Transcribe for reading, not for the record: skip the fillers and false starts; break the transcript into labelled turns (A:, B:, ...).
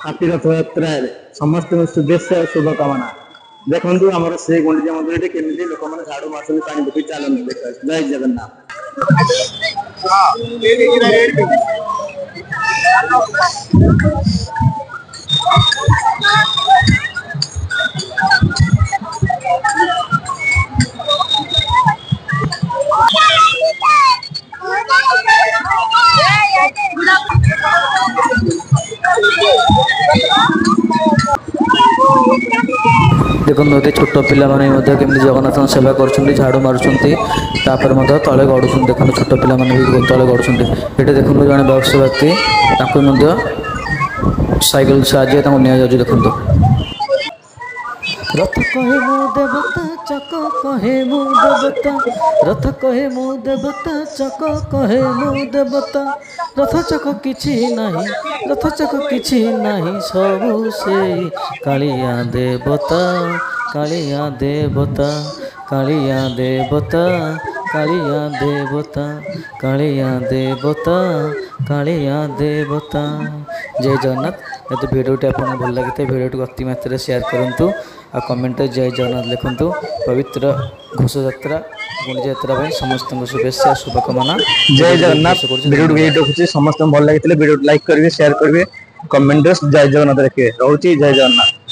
A: हाथी रथ यात्रा समस्त शुभेच्छा और शुभकामना। देखु आम से गुंडीचा मंदिर केमी लोक मैंने झाड़ू मार्च पानी पकड़ चलते देख जय जगन्नाथ।
B: देखो ये छोट पिला केमी जगन्नाथ सेवा कर झाड़ू मार्च तले गड़ुच देखो छोट पिला तले गड़ुच ये देखो जड़े बक्स व्यक्ति साइकेल साहय नि देखो रथ कहे मो देवता चक कहे मो देवता रथ कहे मो देवता चक कहे मो देवता रथ चक किछि नाही रथ चक किछि नाही सबु से कालिया देवता कालिया देवता कालिया देवता कालिया देवता कालिया देवता कालिया देवता। जय जगन्नाथ। यदि भिडियोटी आपको भल लगी था भिडियो अति मात्रा शेयर करूँ आ कमेंट जय जगन्नाथ लिखुँ। पवित्र घोष यात्रा गुंडीचा यात्रा समस्त शुभेच्छा शुभकामना।
A: जय जगन्नाथ। भिडियो समस्त भल लगी भिडियो लाइक करेंगे शेयर करेंगे कमेंट जय जगन्नाथ लिखे। रोचे जय जगन्नाथ।